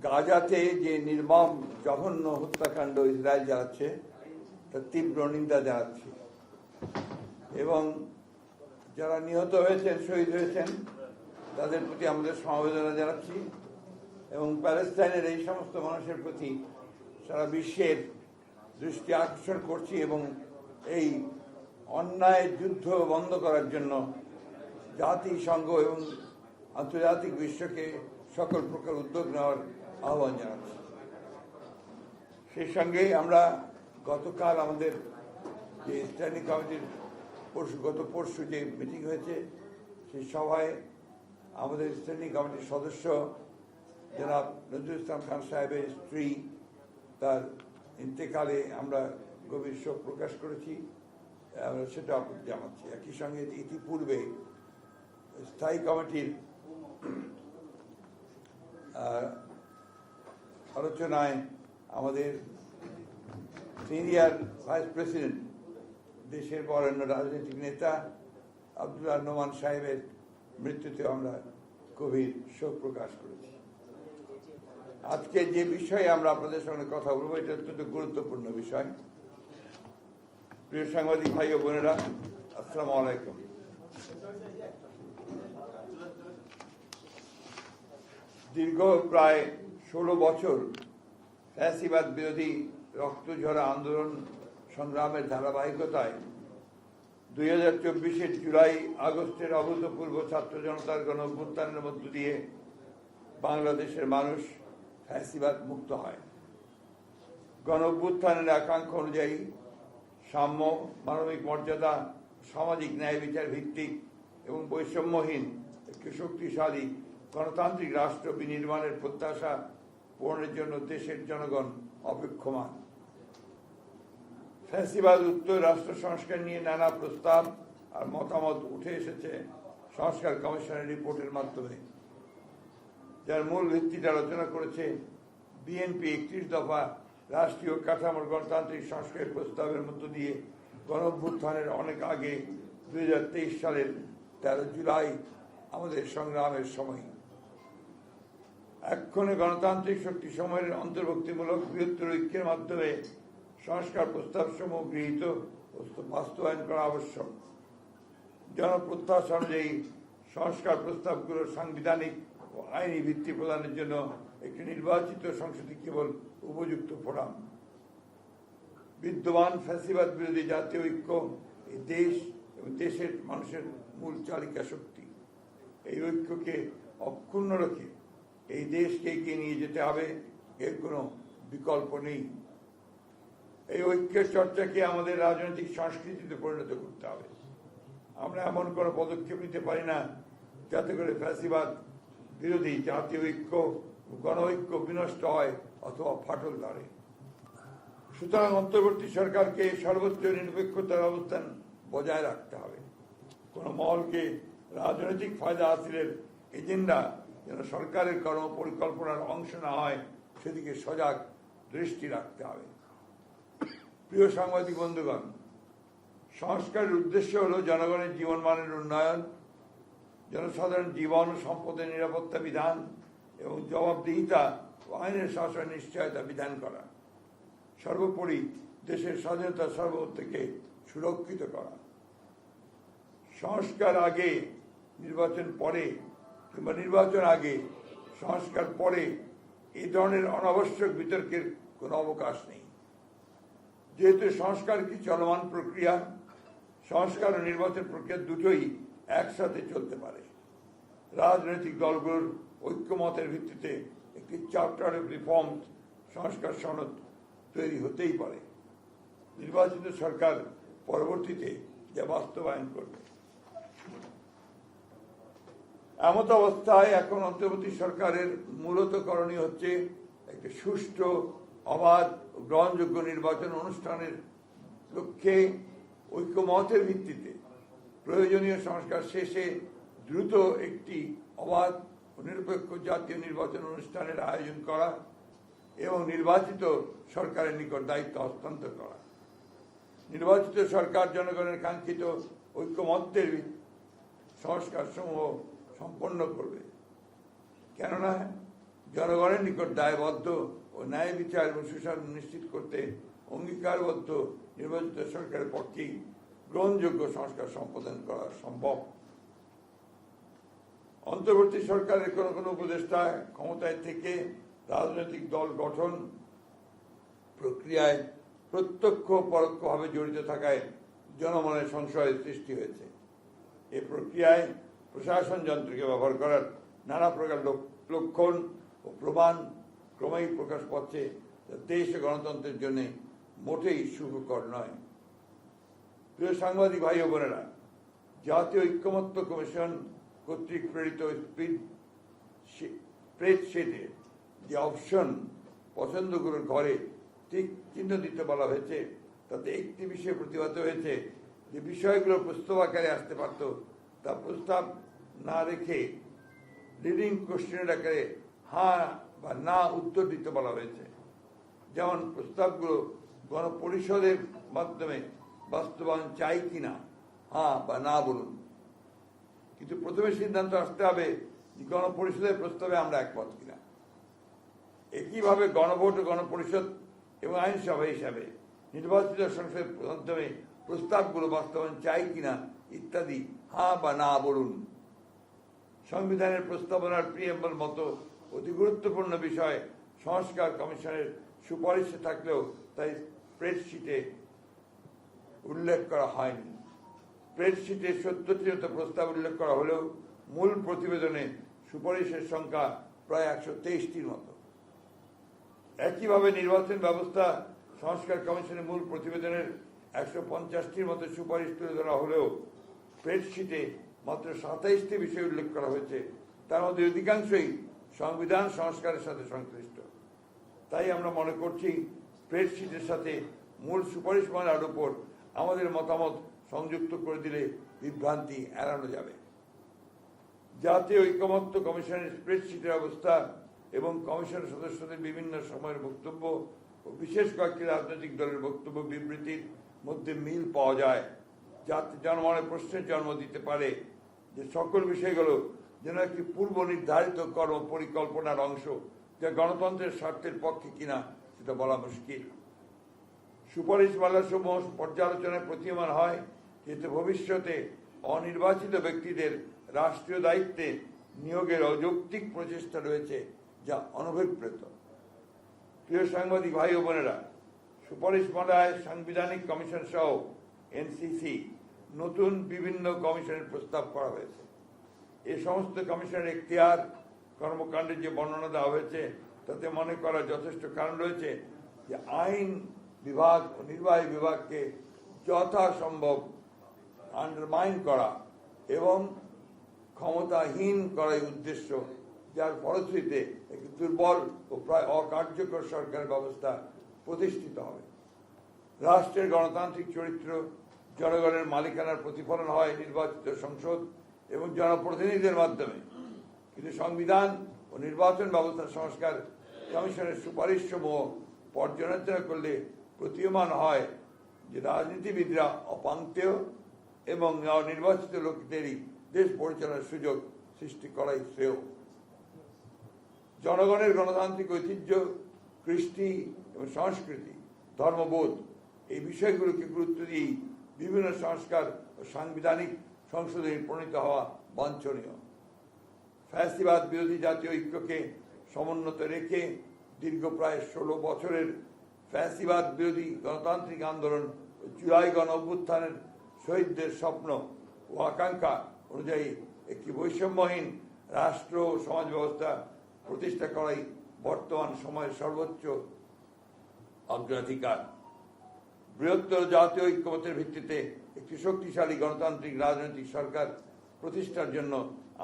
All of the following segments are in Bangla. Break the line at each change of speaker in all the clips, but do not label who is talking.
গাজাতে যে নির্মম জঘন্য হত্যাকাণ্ড ইসরায়েল চালাচ্ছে তার তীব্র নিন্দা জানাচ্ছি এবং যারা নিহত হয়েছেন, শহীদ হয়েছেন, তাদের প্রতি আমাদের সমবেদনা জানাচ্ছি এবং প্যালেস্টাইনের এই সমস্ত মানুষের প্রতি সারা বিশ্বের দৃষ্টি আকর্ষণ করছি এবং এই অন্যায় যুদ্ধ বন্ধ করার জন্য জাতিসংঘ এবং আন্তর্জাতিক বিশ্বকে সকল প্রকার উদ্যোগ নেওয়ার আহ্বান জানাচ্ছি। সেই সঙ্গে আমরা গতকাল আমাদের যে স্ট্যান্ডিং কমিটির গত পরশু যে মিটিং হয়েছে, সেই সভায় আমাদের স্ট্যান্ডিং কমিটির সদস্য জনাব নজরুল ইসলাম খান সাহেবের স্ত্রী তার ইন্তেকালে আমরা গভীর শোক প্রকাশ করেছি, আমরা সেটা জানাচ্ছি। একই সঙ্গে ইতিপূর্বে স্থায়ী কমিটির আলোচনায় আমাদের সিনিয়র ভাইস প্রেসিডেন্ট, দেশের বরেণ্য রাজনৈতিক নেতা আব্দুল্লাহ নোমান সাহেবের মৃত্যুতে আমরা গভীর শোক প্রকাশ করেছি। আজকে যে বিষয়ে আমরা আপনাদের সঙ্গে কথা বলবো, এটা অত্যন্ত গুরুত্বপূর্ণ বিষয়। প্রিয় সাংবাদিক ভাই ও বোনেরা, আসসালামু আলাইকুম। দীর্ঘ প্রায় 16 বছর ফ্যাসিবাদ বিরোধী রক্তঝরা আন্দোলন সংগ্রামের ধারাবাহিকতায় 2024-এর জুলাই আগস্টের অভূতপূর্ব ছাত্র জনতার গণ অভ্যুত্থানের মধ্য দিয়ে বাংলাদেশের মানুষ ফ্যাসিবাদ মুক্ত হয়। গণ অভ্যুত্থানের আকাঙ্ক্ষা অনুযায়ী সাম্য, মানবিক মর্যাদা, সামাজিক ন্যায় বিচার ভিত্তিক এবং বৈষম্যহীন একটি শক্তিশালী গণতান্ত্রিক রাষ্ট্র বিনির্মাণের প্রত্যাশা পূরণের জন্য দেশের জনগণ অপেক্ষমান। ফ্যাসিবাদ উত্তর রাষ্ট্র সংস্কার নিয়ে নানা প্রস্তাব আর মতামত উঠে এসেছে সংস্কার কমিশনের রিপোর্টের মাধ্যমে, যার মূল ভিত্তিতে আলোচনা করেছে বিএনপি 31 দফা রাষ্ট্রীয় কাঠামোর গণতান্ত্রিক সংস্কারের প্রস্তাবের মধ্য দিয়ে গণঅভ্যুত্থানের অনেক আগে 2023 সালের 13 জুলাই আমাদের সংগ্রামের সময়। এক্ষণে গণতান্ত্রিক শক্তি সময়ের অন্তর্ভুক্তিমূলক বৃহত্তর ঐক্যের মাধ্যমে সংস্কার প্রস্তাব সমূহ গৃহীত বাস্তবায়ন করা আবশ্যক। জনপ্রত্যাশা অনুযায়ী সংস্কার প্রস্তাবগুলোর সাংবিধানিক ও আইনি ভিত্তি প্রদানের জন্য একটি নির্বাচিত সংসদই কেবল উপযুক্ত ফোরাম। বিদ্যমান ফ্যাসিবাদ বিরোধী জাতীয় ঐক্য এই দেশ এবং দেশের মানুষের মূল চালিকা শক্তি। এই ঐক্যকে অক্ষুণ্ণ রেখে এই দেশকে এগিয়ে নিয়ে যেতে হবে, এর কোনো বিকল্প নেই। এই ঐক্যের চর্চাকে আমাদের রাজনৈতিক সংস্কৃতিতে পরিণত করতে হবে। আমরা এমন কোনো পদক্ষেপ নিতে পারি না যাতে করে ফ্যাসিবাদ বিরোধী জাতীয় ঐক্য, গণ ঐক্য বিনষ্ট হয় অথবা ফাটল ধরে। সুতরাং অন্তর্বর্তী সরকারকে সর্বোচ্চ নিরপেক্ষতার অবস্থান বজায় রাখতে হবে। কোন মহলকে রাজনৈতিক ফায়দা হাসিলের এজেন্ডা যেন সরকারের কর্মপরিকল্পনার অংশ না হয়, সেদিকে সজাগ দৃষ্টি রাখতে হবে। প্রিয় সাংবাদিক বন্ধুগণ, সংস্কারের উদ্দেশ্য হল জনগণের জীবনমানের উন্নয়ন, জনসাধারণ জীবন ও সম্পদের নিরাপত্তা বিধান এবং জবাবদিহিতা ও আইনের শাসন নিশ্চয়তা বিধান করা, সর্বোপরি দেশের স্বাধীনতা সার্বভৌমত্বকে সুরক্ষিত করা। সংস্কার আগে নির্বাচন পরে কিংবা নির্বাচন আগে সংস্কার পরে এই ধরনের অনাবশ্যক বিতর্কের কোনো অবকাশ নেই। যেহেতু সংস্কার কি চলমান প্রক্রিয়া, সংস্কার ও নির্বাচন প্রক্রিয়া দুটোই একসাথে চলতে পারে। রাজনৈতিক দলগুলোর ঐক্যমতের ভিত্তিতে একটি চার্টার অফ রিফর্ম সংস্কার সনদ তৈরি হতেই পারে। নির্বাচিত সরকার পরবর্তীতে যা বাস্তবায়ন করবে। এমত অবস্থায় এখন অন্তর্বর্তী সরকারের মূলত করণীয় হচ্ছে একটি সুষ্ঠু, অবাধ ও গ্রহণযোগ্য নির্বাচন অনুষ্ঠানের লক্ষ্যে ঐক্যমতের ভিত্তিতে প্রয়োজনীয় সংস্কার শেষে দ্রুত একটি অবাধ ও নিরপেক্ষ জাতীয় নির্বাচন অনুষ্ঠানের আয়োজন করা এবং নির্বাচিত সরকারের নিকট দায়িত্ব হস্তান্তর করা। নির্বাচিত সরকার জনগণের কাঙ্ক্ষিত ঐক্যমত্যের সংস্কার সমূহ সম্পন্ন করবে, কেননা জনগণের নিকট দায়বদ্ধ ও ন্যায় বিচার এবং সুশাসন নিশ্চিত করতে অঙ্গীকারবদ্ধ নির্বাচিত সরকারের পক্ষেই গ্রহণযোগ্য সংস্কার সম্পাদন করা সম্ভব। অন্তর্বর্তী সরকারের কোন কোন উপদেষ্টা ক্ষমতায় থেকে রাজনৈতিক দল গঠন প্রক্রিয়ায় প্রত্যক্ষ পরোক্ষভাবে জড়িত থাকায় জনমনের সংশয়ের সৃষ্টি হয়েছে। এই প্রক্রিয়ায় প্রশাসন যন্ত্রকে ব্যবহার করার নানা প্রকার লক্ষণ ও প্রমাণ ক্রমেই প্রকাশ পাচ্ছে, যা দেশ ও গণতন্ত্রের জন্য মোটেই সুখকর নয়। প্রিয় সাংবাদিক ভাই ও বোনেরা, জাতীয় ঐক্যমত্য কমিশন কর্তৃক প্রেরিত স্প্রেডশিটে যে অপশন পছন্দগুলোর ঘরে ঠিক চিহ্ন দিতে বলা হয়েছে, তাতে একটি বিষয় প্রতিবাদ হয়েছে যে বিষয়গুলো প্রস্তাব আকারে আসতে পারত তা প্রস্তাব না রেখে লিডিং কোশ্চেনের আকারে হ্যাঁ বা না উত্তর দিতে বলা হয়েছে। যেমন প্রস্তাবগুলো গণপরিষদের মাধ্যমে বাস্তবায়ন চাই কিনা হ্যাঁ বা না বলুন, কিন্তু প্রথমে সিদ্ধান্ত আসতে হবে যে গণপরিষদের প্রস্তাবে আমরা একমত কিনা। একইভাবে গণভোট ও গণপরিষদ এবং আইনসভা হিসাবে নির্বাচিত সংসদের মাধ্যমে প্রস্তাবগুলো বাস্তবায়ন চাই কিনা ইত্যাদি হ্যাঁ বা না বলুন। সংবিধানের প্রস্তাবনার প্রিএম্বল মতো অতি গুরুত্বপূর্ণ বিষয় সংস্কার কমিশনের সুপারিশে থাকলেও তাই স্প্রেডশিটে উল্লেখ করা হয়নি। স্প্রেডশিটে 70টির মতো প্রস্তাব উল্লেখ করা হলেও মূল প্রতিবেদনে সুপারিশের সংখ্যা প্রায় 123টির মতো। একইভাবে নির্বাচন ব্যবস্থা সংস্কার কমিশনের মূল প্রতিবেদনের 150টির মতো সুপারিশ তুলে ধরা হলেও স্প্রেডশিটে মাত্র 27টি বিষয় উল্লেখ করা হয়েছে, তার মধ্যে অধিকাংশই সংবিধান সংস্কারের সাথে সংশ্লিষ্ট। তাই আমরা মনে করছি স্প্রেডশিটের সাথে মূল সুপারিশমালার উপর আমাদের মতামত সংযুক্ত করে দিলে বিভ্রান্তি এড়ানো যাবে। জাতীয় ঐক্যমত্য কমিশনের স্প্রেডশিটের অবস্থা এবং কমিশনের সদস্যদের বিভিন্ন সময়ের বক্তব্য ও বিশেষ কয়েকটি রাজনৈতিক দলের বক্তব্য বিবৃতির মধ্যে মিল পাওয়া যায়, যাতে জনমনে প্রশ্নের জন্ম দিতে পারে যে সকল বিষয়গুলো যেন একটি পূর্ব নির্ধারিত কর্ম পরিকল্পনার অংশ, যা গণতন্ত্রের স্বার্থের পক্ষে কিনা সেটা বলা মুশকিল। সুপারিশমালার সমূহ পর্যালোচনায় প্রতীয়মান হয় যেহেতু ভবিষ্যতে অনির্বাচিত ব্যক্তিদের রাষ্ট্রীয় দায়িত্বে নিয়োগের অযৌক্তিক প্রচেষ্টা রয়েছে, যা অনভিপ্রেত। প্রিয় সাংবাদিক ভাই ও বোনেরা, সুপারিশমালায় সাংবিধানিক কমিশন সহ এনসিসি নতুন বিভিন্ন কমিশনের প্রস্তাব করা হয়েছে। এই সমস্ত কমিশনের এখতিয়ার কর্মকাণ্ডের যে বর্ণনা দেওয়া হয়েছে তাতে মনে করার যথেষ্ট কারণ রয়েছে যে আইন বিভাগ ও নির্বাহী বিভাগকে যথাসম্ভব আন্ডারমাইন করা এবং ক্ষমতাহীন করাই উদ্দেশ্য, যার ফলশ্রুতিতে একটি দুর্বল ও প্রায় অকার্যকর সরকার ব্যবস্থা প্রতিষ্ঠিত হবে। রাষ্ট্রের গণতান্ত্রিক চরিত্র জনগণের মালিকানার প্রতিফলন হয় নির্বাচিত সংসদ এবং জনপ্রতিনিধিদের মাধ্যমে, কিন্তু সংবিধান ও নির্বাচন ব্যবস্থা সংস্কার কমিশনের সুপারিশ সমূহ পর্যালোচনা করলে প্রতীয়মান হয় যে রাজনীতিবিদরা অপান্তেয় এবং নির্বাচিত লোকদেরই দেশ পরিচালনার সুযোগ সৃষ্টি করাই শ্রেয়। জনগণের গণতান্ত্রিক ঐতিহ্য, কৃষ্টি এবং সংস্কৃতি, ধর্মবোধ এই বিষয়গুলোকে গুরুত্ব দিয়েই বিভিন্ন সংস্কার ও সাংবিধানিক সংশোধনী প্রণীত হওয়া বাঞ্ছনীয়। ফ্যাসিবাদ বিরোধী জাতীয় ঐক্যকে সমুন্নত রেখে দীর্ঘ প্রায় 16 বছরের ফ্যাসিবাদ বিরোধী গণতান্ত্রিক আন্দোলন ও জুলাই গণ অভ্যুত্থানের শহীদদের স্বপ্ন ও আকাঙ্ক্ষা অনুযায়ী একটি বৈষম্যহীন রাষ্ট্র ও সমাজ ব্যবস্থা প্রতিষ্ঠা করাই বর্তমান সময়ের সর্বোচ্চ অগ্রাধিকার। বৃহত্তর জাতীয় ঐক্যমত্যের ভিত্তিতে একটি শক্তিশালী গণতান্ত্রিক রাজনৈতিক সরকার প্রতিষ্ঠার জন্য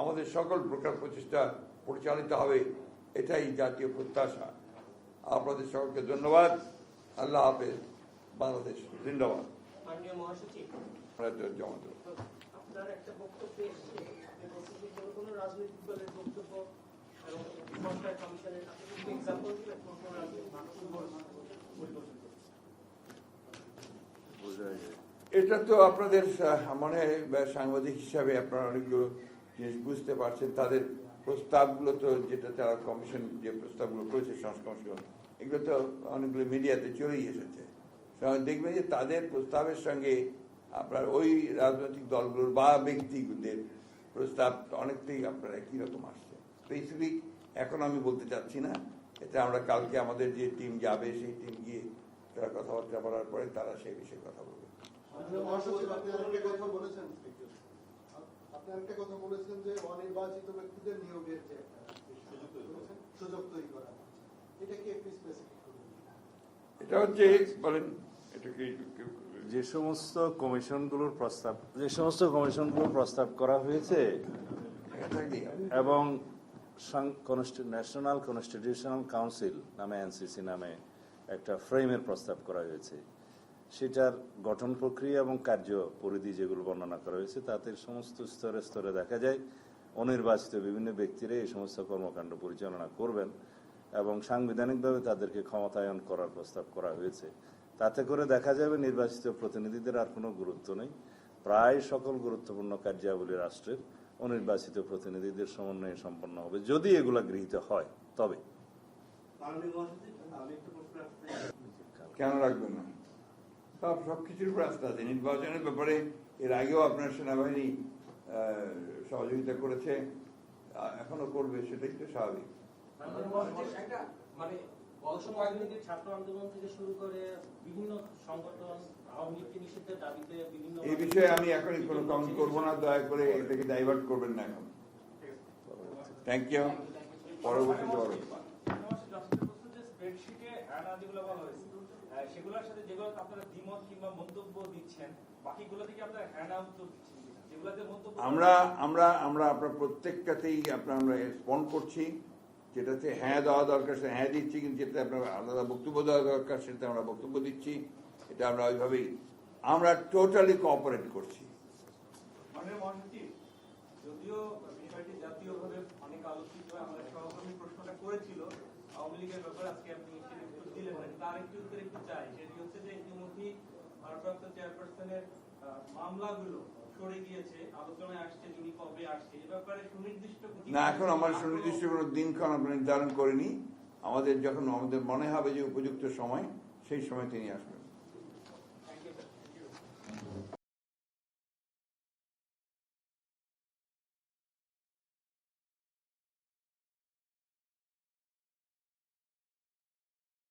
আমাদের সকল প্রকার প্রচেষ্টা পরিচালিত হবে, এটাই জাতীয় প্রত্যাশা। আপনাদের সকলকে ধন্যবাদ। আল্লাহ হাফেজ। বাংলাদেশ জিন্দাবাদ।
মাননীয় মহাসচিব, আপনার একটা বক্তব্য এসেছে যে কোনো রাজনৈতিক দলের বক্তব্য এবং সংস্কার কমিশনের এক্সাম্পল দিলে কোন রাজনৈতিক
এটা তো আপনাদের মনে হয় সাংবাদিক হিসাবে আপনারা অনেকগুলো জিনিস বুঝতে পারছেন, তাদের প্রস্তাবগুলো তো যেটা তারা কমিশন যে প্রস্তাবগুলো করেছে সংস্কার এগুলো তো অনেকগুলো মিডিয়াতে চলেই এসেছে দেখবেন যে তাদের প্রস্তাবের সঙ্গে আপনার ওই রাজনৈতিক দলগুলোর বা ব্যক্তিদের প্রস্তাব অনেকটাই আপনার একই রকম আসছে স্পেসিফিক এখন আমি বলতে চাচ্ছি না এটা আমরা কালকে আমাদের যে টিম যাবে সেই টিম গিয়ে তারা কথাবার্তা বলার পরে তারা সেই বিষয়ে কথা বলবে।
আপনি একটা কথা বলেছেন যে অনির্বাচিত ব্যক্তিদের নিয়োগের যে সুযোগ তৈরি করা এটা কি একটু স্পেসিফিক করবেন?
এটা হচ্ছে বলেন এটা কি
যে সমস্ত কমিশনগুলোর প্রস্তাব করা হয়েছে এবং ন্যাশনাল কনস্টিটিউশনাল কাউন্সিল নামে এনসিসি নামে একটা ফ্রেমের প্রস্তাব করা হয়েছে সেটার গঠন প্রক্রিয়া এবং কার্য পরিধি যেগুলো বর্ণনা করা হয়েছে তাতে সমস্ত স্তরে স্তরে দেখা যায় অনির্বাচিত বিভিন্ন ব্যক্তিরা এই সমস্ত কর্মকাণ্ড পরিচালনা করবেন এবং সাংবিধানিকভাবে তাদেরকে ক্ষমতায়ন করার প্রস্তাব করা হয়েছে। তাতে করে দেখা যাবে নির্বাচিত প্রতিনিধিদের আর কোনো গুরুত্ব নেই, প্রায় সকল গুরুত্বপূর্ণ কার্যাবলী রাষ্ট্রের অনির্বাচিত প্রতিনিধিদের সমন্বয়ে সম্পন্ন হবে যদি এগুলা গৃহীত হয়। তবে
কেন রাখবেন না সবকিছুর উপর আস্থা আছে। নির্বাচনের ব্যাপারে এর আগেও আপনার সেনাবাহিনী সহযোগিতা করেছে, এখনো করবে, সেটাই তো স্বাভাবিক।
মানে ছাত্র আন্দোলন থেকে শুরু করে বিভিন্ন সংগঠন আওয়ামী লীগকে নিষিদ্ধের দাবিতে বিভিন্ন
এই বিষয়ে আমি এখনই কোনো কমেন্ট করবো না, দয়া করে এটাকে ডাইভার্ট করবেন না এখন। Thank you. পরবর্তী
সেগুলোর সাথে যেগুলো আপনারা দ্বিমত কিংবা মন্তব্য দিচ্ছেন বাকিগুলো থেকে আপনারা হ্যান্ড আউট দিচ্ছেন যেগুলোতে মন্তব্য
আমরা আপনার প্রত্যেকটাতেই আমরা রেসপন্ড করছি, যেটাতে হ্যাঁ দেওয়া দরকার সেটা হ্যাঁ দিচ্ছি, কিন্তু যেটা আপনার আলাদা বক্তব্য দেওয়া দরকার সেটা আমরা বক্তব্য দিচ্ছি। এটা আমরা ওইভাবেই আমরা টোটালি কোঅপারেট করছি।
মাননীয় মহাসচিব, যদিও বিষয়টি জাতীয়ভাবে অনেক আলোচিত, আমাদের সহকর্মী প্রশ্নটা করেছিল আওয়ামী লীগের ব্যাপারে, আজকে আপনি সেটা উত্তর দিলেন না, তার একটি উত্তর একটু চাই। সেটি হচ্ছে যে ইতিমধ্যেই ভারপ্রাপ্ত চেয়ারপারসনের মামলাগুলো সরে গিয়েছে, আলোচনায় আসছে, যিনি কবে আসছে এ ব্যাপারে সুনির্দিষ্ট
না, এখন আমার সুনির্দিষ্ট কোনো দিনক্ষণ আমরা নির্ধারণ করিনি। আমাদের যখন আমাদের মনে হবে যে উপযুক্ত সময়, সেই সময় তিনি আসবেন।